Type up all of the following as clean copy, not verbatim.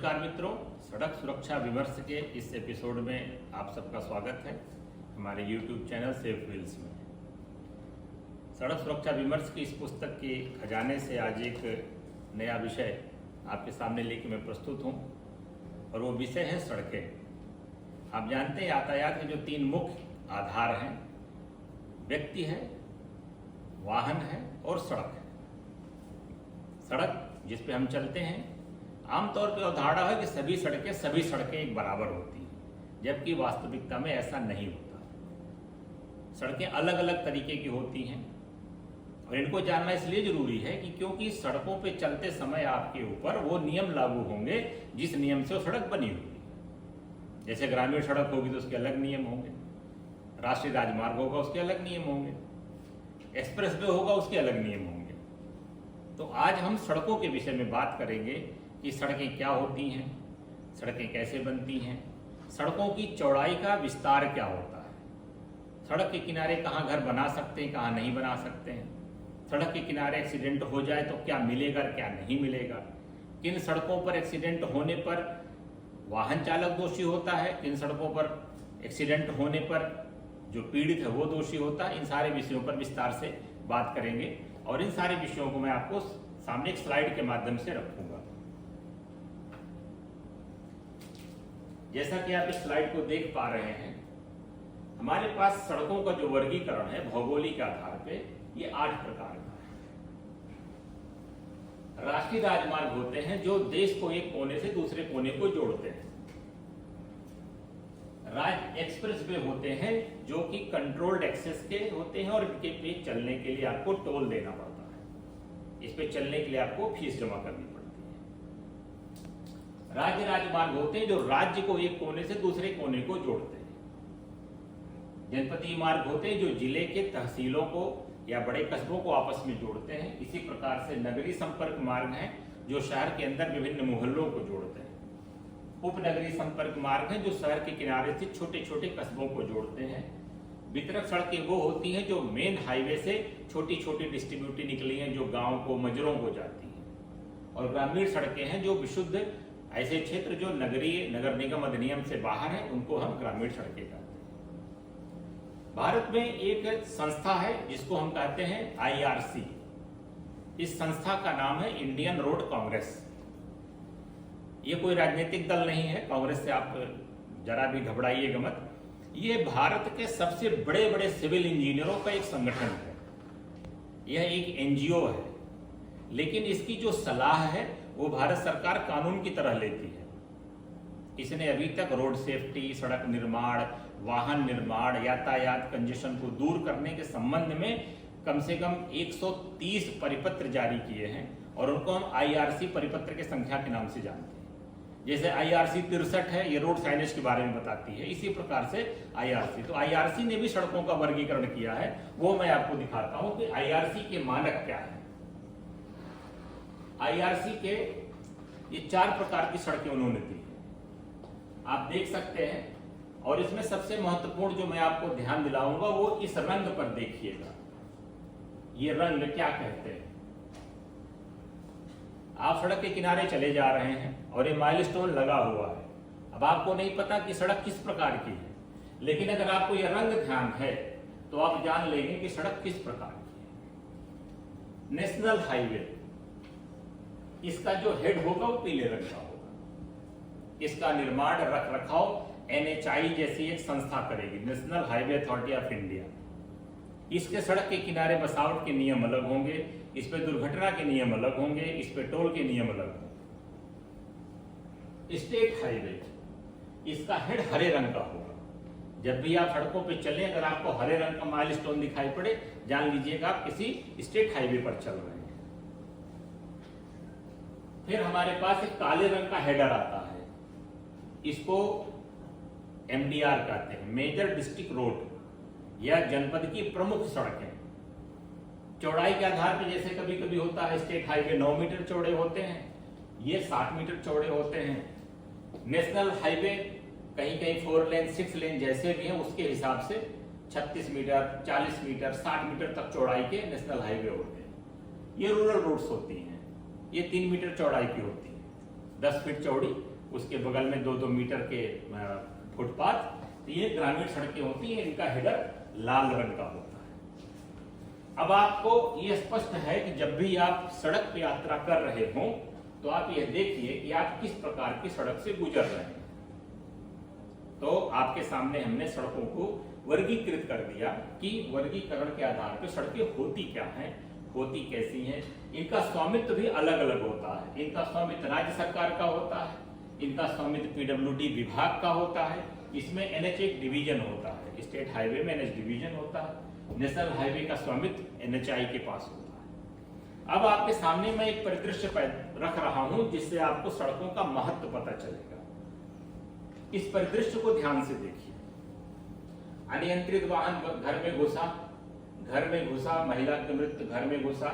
नमस्कार मित्रों, सड़क सुरक्षा विमर्श के इस एपिसोड में आप सबका स्वागत है हमारे YouTube चैनल सेफ व्हील्स में। सड़क सुरक्षा विमर्श की इस पुस्तक के खजाने से आज एक नया विषय आपके सामने लेके मैं प्रस्तुत हूँ और वो विषय है सड़कें। आप जानते हैं यातायात के जो तीन मुख्य आधार हैं, व्यक्ति है, वाहन है और सड़क है। सड़क जिस पे हम चलते हैं, आमतौर पर अवधारणा है कि सभी सड़कें एक बराबर होती हैं, जबकि वास्तविकता में ऐसा नहीं होता। सड़कें अलग अलग तरीके की होती हैं और इनको जानना इसलिए जरूरी है कि क्योंकि सड़कों पे चलते समय आपके ऊपर वो नियम लागू होंगे जिस नियम से वो सड़क बनी हुई है। जैसे ग्रामीण सड़क होगी तो उसके अलग नियम होंगे, राष्ट्रीय राजमार्ग होगा उसके अलग नियम होंगे, एक्सप्रेस वे होगा उसके अलग नियम होंगे। तो आज हम सड़कों के विषय में बात करेंगे कि सड़कें क्या होती हैं, सड़कें कैसे बनती हैं, सड़कों की चौड़ाई का विस्तार क्या होता है, सड़क के किनारे कहाँ घर बना सकते हैं, कहाँ नहीं बना सकते हैं, सड़क के किनारे एक्सीडेंट हो जाए तो क्या मिलेगा क्या नहीं मिलेगा, किन सड़कों पर एक्सीडेंट होने पर वाहन चालक दोषी होता है, किन सड़कों पर एक्सीडेंट होने पर जो पीड़ित है वो दोषी होता है। इन सारे विषयों पर विस्तार से बात करेंगे और इन सारे विषयों को मैं आपको सामने एक स्लाइड के माध्यम से रखूंगा। जैसा कि आप इस स्लाइड को देख पा रहे हैं, हमारे पास सड़कों का जो वर्गीकरण है भौगोलिक आधार पे, ये 8 प्रकार का है। राष्ट्रीय राजमार्ग होते हैं जो देश को एक कोने से दूसरे कोने को जोड़ते हैं। एक्सप्रेस वे होते हैं जो कि कंट्रोल्ड एक्सेस के होते हैं और इनके पे चलने के लिए आपको टोल देना पड़ता है, इस पे चलने के लिए आपको फीस जमा करनी पड़ती है। राज्य राजमार्ग होते हैं जो राज्य को एक कोने से दूसरे कोने को जोड़ते हैं। जनपदीय मार्ग होते हैं जो जिले के तहसीलों को या बड़े कस्बों को आपस में जोड़ते हैं। इसी प्रकार से नगरीय संपर्क मार्ग हैं जो शहर के अंदर विभिन्न मोहल्लों को जोड़ते हैं। उपनगरीय संपर्क मार्ग हैं जो शहर के किनारे से छोटे छोटे कस्बों को जोड़ते हैं। वितरक सड़कें वो होती हैं जो मेन हाईवे से छोटी छोटी डिस्ट्रीब्यूटी निकली हैं जो गांव को मजरों को जाती हैं। और ग्रामीण सड़कें हैं जो विशुद्ध ऐसे क्षेत्र जो नगर निगम अधिनियम से बाहर है, उनको हम ग्रामीण सड़कें कहते हैं। भारत में एक संस्था है जिसको हम कहते हैं IRC। इस संस्था का नाम है इंडियन रोड कांग्रेस। ये कोई राजनीतिक दल नहीं है, कांग्रेस से आप जरा भी घबराइएगा मत। ये भारत के सबसे बड़े बड़े सिविल इंजीनियरों का एक संगठन है। यह एक NGO है, लेकिन इसकी जो सलाह है वो भारत सरकार कानून की तरह लेती है। इसने अभी तक रोड सेफ्टी, सड़क निर्माण, वाहन निर्माण, यातायात कंजेशन को दूर करने के संबंध में कम से कम 130 परिपत्र जारी किए हैं और उनको हम IRC परिपत्र के संख्या के नाम से जानते हैं। जैसे IRC 63 है, ये रोड साइनेज के बारे में बताती है, इसी प्रकार से IRC। तो IRC ने भी सड़कों का वर्गीकरण किया है, वो मैं आपको दिखाता हूं कि IRC के मानक क्या है। IRC के ये 4 प्रकार की सड़कें उन्होंने दी है, आप देख सकते हैं। और इसमें सबसे महत्वपूर्ण जो मैं आपको ध्यान दिलाऊंगा वो इस रंग पर देखिएगा। ये रंग क्या कहते हैं? आप सड़क के किनारे चले जा रहे हैं और ये माइलस्टोन लगा हुआ है। अब आपको नहीं पता कि सड़क किस प्रकार की है, लेकिन अगर आपको यह रंग ध्यान है तो आप जान लेंगे कि सड़क किस प्रकार की है। नेशनल हाईवे, इसका जो हेड होगा वो पीले रंग का होगा। इसका निर्माण रख रखाव NHAI जैसी एक संस्था करेगी, national highway authority of India. इसके सड़क के किनारे बसावट के नियम अलग होंगे, इस पे दुर्घटना के नियम अलग होंगे, इस पे टोल के नियम अलग होंगे। स्टेट हाईवे, इसका हेड हरे रंग का होगा। जब भी आप सड़कों पे चलें, अगर आपको हरे रंग का माइलस्टोन दिखाई पड़े, जान लीजिएगा आप किसी स्टेट हाईवे पर चल रहे हैं। फिर हमारे पास एक काले रंग का हेडर आता है, इसको MDR कहते हैं, मेजर डिस्ट्रिक्ट रोड, या जनपद की प्रमुख सड़कें। चौड़ाई के आधार पर जैसे कभी कभी होता है, स्टेट हाईवे 9 मीटर चौड़े होते हैं, ये 60 मीटर चौड़े होते हैं। नेशनल हाईवे कहीं कहीं 4 लेन 6 लेन जैसे भी हैं, उसके हिसाब से 36 मीटर 40 मीटर 60 मीटर तक चौड़ाई के नेशनल हाईवे होते हैं। ये रूरल रोड्स होती हैं, ये 3 मीटर चौड़ाई की होती है, 10 फीट चौड़ी उसके बगल में 2-2 मीटर के फुटपाथ। तो ये ग्रामीण सड़कें होती हैं, इनका हेडर लाल रंग का होता है। अब आपको ये स्पष्ट है कि जब भी आप सड़क पे यात्रा कर रहे हो तो आप ये देखिए कि आप किस प्रकार की सड़क से गुजर रहे हैं। तो आपके सामने हमने सड़कों को वर्गीकृत कर दिया कि वर्गीकरण के आधार पर सड़कें होती क्या हैं, होती कैसी हैं। इनका स्वामित्व भी अलग अलग होता है। इनका स्वामित्व राज्य सरकार का होता है, इनका स्वामित्व पीडब्ल्यूडी विभाग का होता है, इसमें एनएच एक डिवीजन होता है, स्टेट हाईवे में एनएच डिवीजन होता है, नेशनल हाईवे का स्वामित्व एनएचआई के पास होता है। अब आपके सामने मैं एक परिदृश्य रख रहा हूं जिससे आपको सड़कों का महत्व पता चलेगा। इस परिदृश्य को ध्यान से देखिए। अनियंत्रित वाहन घर में घुसा, महिला की मृत्यु घर में घुसा,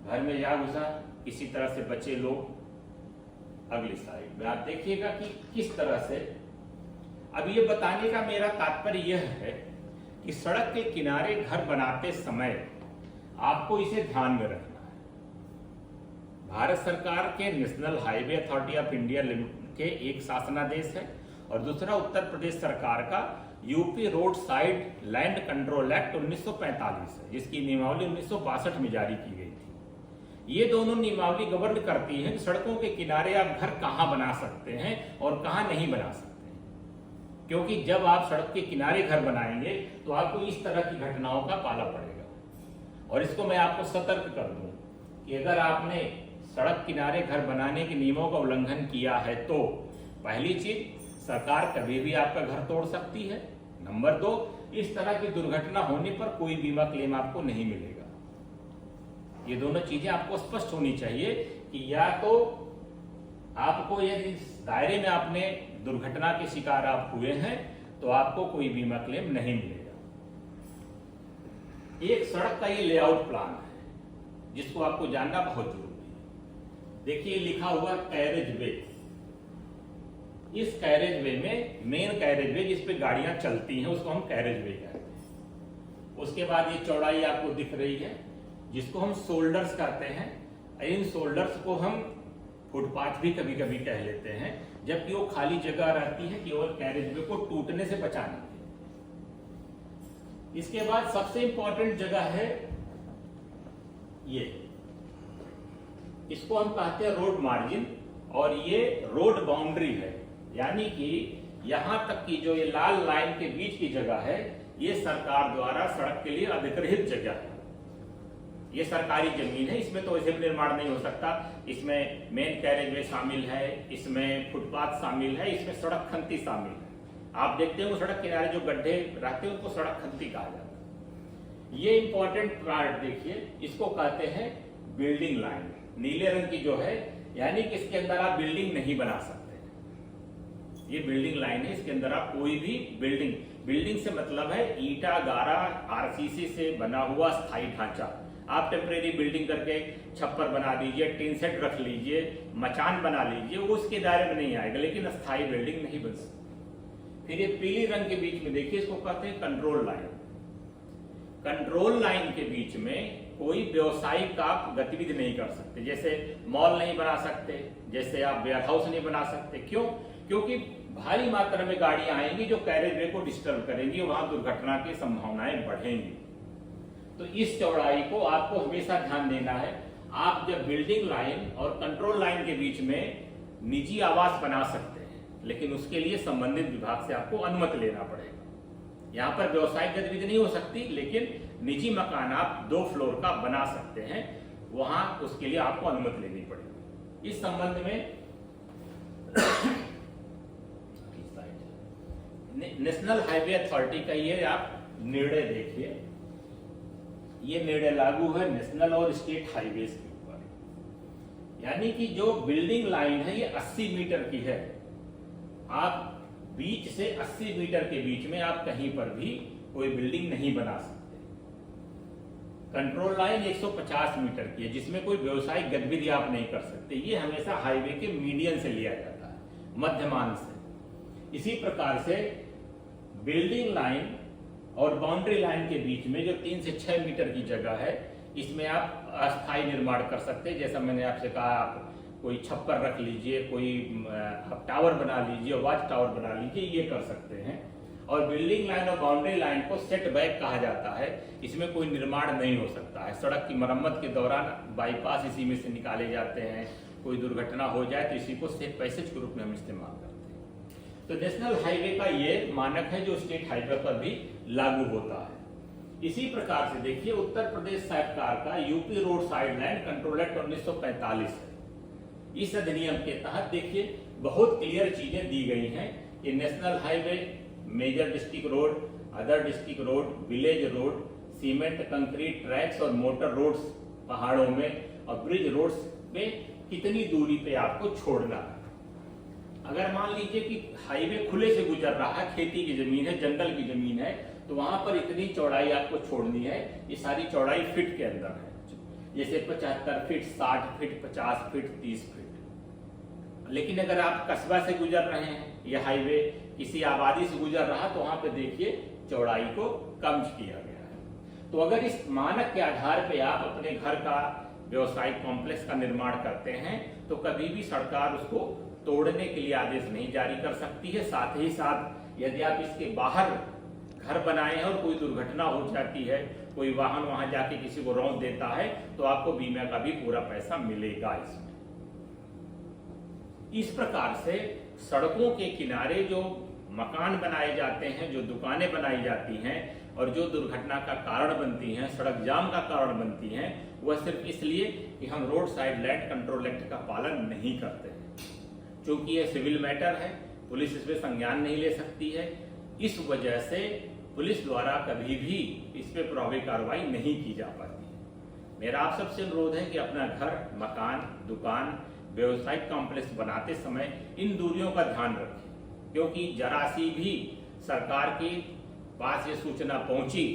घर में जा घुसा, किसी तरह से बचे लोग। अगली साइड में आप देखिएगा कि किस तरह से। अब ये बताने का मेरा तात्पर्य यह है कि सड़क के किनारे घर बनाते समय आपको इसे ध्यान में रखना है। भारत सरकार के national highway authority of India limited के एक शासनादेश है और दूसरा उत्तर प्रदेश सरकार का UP road side land control act 1945 है, जिसकी नियमावली 1962 में जारी की गई थी। ये दोनों नियमावली गवर्न करती है कि सड़कों के किनारे आप घर कहां बना सकते हैं और कहां नहीं बना सकते हैं। क्योंकि जब आप सड़क के किनारे घर बनाएंगे तो आपको इस तरह की घटनाओं का पाला पड़ेगा। और इसको मैं आपको सतर्क कर दूं कि अगर आपने सड़क किनारे घर बनाने के नियमों का उल्लंघन किया है तो पहली चीज, सरकार कभी भी आपका घर तोड़ सकती है। नंबर 2, इस तरह की दुर्घटना होने पर कोई बीमा क्लेम आपको नहीं मिलेगा। ये दोनों चीजें आपको स्पष्ट होनी चाहिए कि या तो आपको यदि दायरे में आपने दुर्घटना के शिकार आप हुए हैं तो आपको कोई बीमा क्लेम नहीं मिलेगा। एक सड़क का ये लेआउट प्लान है जिसको आपको जानना बहुत जरूरी है। देखिए लिखा हुआ कैरेज वे। इस कैरेज वे में मेन कैरेज वे जिस पे गाड़ियां चलती हैं उसको हम कैरेज वे कहते हैं। उसके बाद ये चौड़ाई आपको दिख रही है जिसको हम शोल्डर्स कहते हैं। इन शोल्डर्स को हम फुटपाथ भी कभी कभी कह लेते हैं, जबकि वो खाली जगह रहती है केवल कैरेज वे को टूटने से बचाने के लिए। इसके बाद सबसे इंपॉर्टेंट जगह है ये, इसको हम कहते हैं रोड मार्जिन और ये रोड बाउंड्री है। यानी कि यहां तक की जो ये लाल लाइन के बीच की जगह है ये सरकार द्वारा सड़क के लिए अधिग्रहित जगह है। ये सरकारी जमीन है, इसमें तो ऐसे भी निर्माण नहीं हो सकता। इसमें मेन कैरेज वे शामिल है, इसमें फुटपाथ शामिल है, इसमें सड़क खंती शामिल है। आप देखते हो सड़क किनारे जो गड्ढे रहते हैं उनको सड़क खंती कहा जाता है। ये इंपॉर्टेंट पार्ट देखिए, इसको कहते हैं बिल्डिंग लाइन। नीले रंग की जो है यानी कि इसके अंदर आप बिल्डिंग नहीं बना सकते। ये बिल्डिंग लाइन है, इसके अंदर आप कोई भी बिल्डिंग से मतलब है ईटा गारा आरसीसी से बना हुआ स्थायी ढांचा। आप टेम्परेरी बिल्डिंग करके छप्पर बना दीजिए, टीन सेट रख लीजिए, मचान बना लीजिए, वो उसके दायरे में नहीं आएगा, लेकिन स्थायी बिल्डिंग नहीं बन सकती। फिर ये पीली रंग के बीच में देखिए, इसको कहते हैं कंट्रोल लाइन। कंट्रोल लाइन के बीच में कोई व्यवसायिक आप गतिविधि नहीं कर सकते, जैसे मॉल नहीं बना सकते, जैसे आप वेयर हाउस नहीं बना सकते। क्यों? क्योंकि भारी मात्रा में गाड़ियां आएंगी जो कैरेज वे को डिस्टर्ब करेंगी, वहां दुर्घटना की संभावनाएं बढ़ेंगी। तो इस चौड़ाई को आपको हमेशा ध्यान देना है। आप जब बिल्डिंग लाइन और कंट्रोल लाइन के बीच में निजी आवास बना सकते हैं, लेकिन उसके लिए संबंधित विभाग से आपको अनुमति लेना पड़ेगा। यहाँ पर व्यवसायिक गतिविधि नहीं हो सकती, लेकिन निजी मकान आप 2 फ्लोर का बना सकते हैं, वहां उसके लिए आपको अनुमति लेनी पड़ेगी। इस संबंध में नेशनल हाईवे अथॉरिटी का ये आप निर्णय देखिए। ये निर्णय लागू है नेशनल और स्टेट हाईवेज के ऊपर। यानी कि जो बिल्डिंग लाइन है ये 80 मीटर की है। आप बीच से 80 मीटर के बीच में आप कहीं पर भी कोई बिल्डिंग नहीं बना सकते। कंट्रोल लाइन 150 मीटर की है जिसमें कोई व्यवसायिक गतिविधि आप नहीं कर सकते। ये हमेशा हाईवे के मीडियन से लिया जाता है, मध्यमान से। इसी प्रकार से बिल्डिंग लाइन और बाउंड्री लाइन के बीच में जो 3 से 6 मीटर की जगह है, इसमें आप अस्थायी निर्माण कर सकते हैं। जैसा मैंने आपसे कहा, आप कोई छप्पर रख लीजिए, कोई आप टावर बना लीजिए, वॉच टावर बना लीजिए, ये कर सकते हैं। और बिल्डिंग लाइन और बाउंड्री लाइन को सेट बैक कहा जाता है। इसमें कोई निर्माण नहीं हो सकता है। सड़क की मरम्मत के दौरान बाईपास इसी में से निकाले जाते हैं। कोई दुर्घटना हो जाए तो इसी को सेट पैसेज के रूप में हम इस्तेमाल करते हैं। तो नेशनल हाईवे का ये मानक है जो स्टेट हाईवे पर भी लागू होता है। इसी प्रकार से देखिए उत्तर प्रदेश सरकार का UP road side line control act 1945 है। इस अधिनियम के तहत देखिए बहुत क्लियर चीजें दी गई हैं कि national highway, major district road, other district road, village road, cement concrete tracks और मोटर रोड्स पहाड़ों में और ब्रिज रोड्स पे कितनी दूरी पे आपको छोड़ना है। अगर मान लीजिए कि हाईवे खुले से गुजर रहा है, खेती की जमीन है, जंगल की जमीन है, तो वहां पर इतनी चौड़ाई आपको छोड़नी है। ये सारी चौड़ाई फीट के अंदर है, जैसे 75 फीट, 60 फीट, 50 फीट, 30 फीट। लेकिन अगर आप कस्बा से गुजर रहे हैं, यह हाईवे किसी आबादी से गुजर रहा, तो वहां पे देखिए चौड़ाई को कम किया गया है। तो अगर इस मानक के आधार पे आप अपने घर का व्यवसायिक कॉम्प्लेक्स का निर्माण करते हैं तो कभी भी सरकार उसको तोड़ने के लिए आदेश नहीं जारी कर सकती है। साथ ही साथ यदि आप इसके बाहर घर बनाए हैं और कोई दुर्घटना हो जाती है, कोई वाहन वहां जाके किसी को रौंद देता है, तो आपको बीमा का भी पूरा पैसा मिलेगा इसमें। इस प्रकार से सड़कों के किनारे जो मकान बनाए जाते हैं, जो दुकानें बनाई जाती हैं और जो दुर्घटना का कारण बनती हैं, सड़क जाम का कारण बनती हैं, वह सिर्फ इसलिए कि हम road side land control act का पालन नहीं करते हैं। क्योंकि यह सिविल मैटर है, पुलिस इसमें संज्ञान नहीं ले सकती है। इस वजह से पुलिस द्वारा कभी भी इस पे प्रभावी कार्रवाई नहीं की जा पाती है। मेरा आप सबसे अनुरोध है कि अपना घर, मकान, दुकान, व्यवसायिक कॉम्प्लेक्स बनाते समय इन दूरियों का ध्यान रखें, क्योंकि जरा सी भी सरकार के पास ये सूचना पहुंची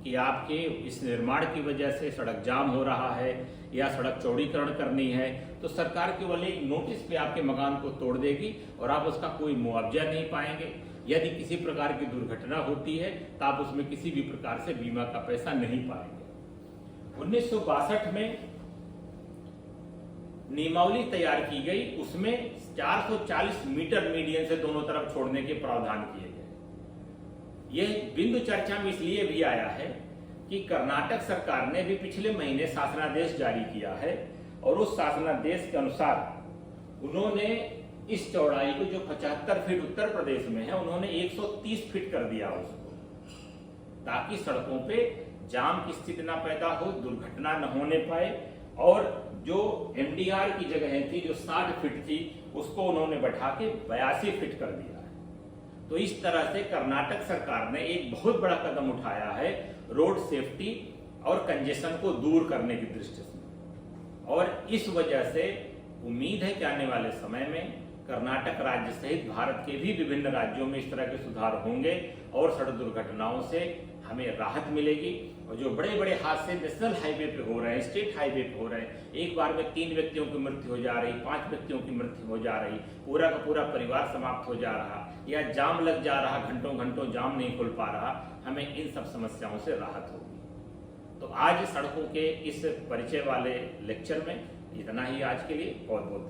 कि आपके इस निर्माण की वजह से सड़क जाम हो रहा है या सड़क चौड़ीकरण करनी है, तो सरकार केवल एक नोटिस पे आपके मकान को तोड़ देगी और आप उसका कोई मुआवजा नहीं पाएंगे। यदि किसी प्रकार की दुर्घटना होती है तो आप उसमें किसी भी प्रकार से बीमा का पैसा नहीं पाएंगे। 1962 में नियमावली तैयार की गई, उसमें 440 मीटर मीडियन से दोनों तरफ छोड़ने के प्रावधान किए गए। यह बिंदु चर्चा में इसलिए भी आया है कि कर्नाटक सरकार ने भी पिछले महीने शासनादेश जारी किया है और उस शासनादेश के अनुसार उन्होंने इस चौड़ाई को जो 75 फीट उत्तर प्रदेश में है, उन्होंने 130 फीट कर दिया उसको, ताकि सड़कों पे जाम की स्थिति ना पैदा हो, दुर्घटना न होने पाए। और जो एमडीआर की जगह थी जो 60 फीट थी, उसको उन्होंने बढ़ा के 82 फीट कर दिया है। तो इस तरह से कर्नाटक सरकार ने एक बहुत बड़ा कदम उठाया है रोड सेफ्टी और कंजेशन को दूर करने की दृष्टि से। और इस वजह से उम्मीद है कि आने वाले समय में कर्नाटक राज्य सहित भारत के भी विभिन्न राज्यों में इस तरह के सुधार होंगे और सड़क दुर्घटनाओं से हमें राहत मिलेगी। और जो बड़े बड़े हादसे नेशनल हाईवे पे हो रहे हैं, स्टेट हाईवे पे हो रहे हैं, एक बार में 3 व्यक्तियों की मृत्यु हो जा रही, 5 व्यक्तियों की मृत्यु हो जा रही, पूरा का पूरा परिवार समाप्त हो जा रहा, या जाम लग जा रहा, घंटों घंटों जाम नहीं खुल पा रहा, हमें इन सब समस्याओं से राहत होगी। तो आज सड़कों के इस परिचय वाले लेक्चर में इतना ही आज के लिए। बहुत बहुत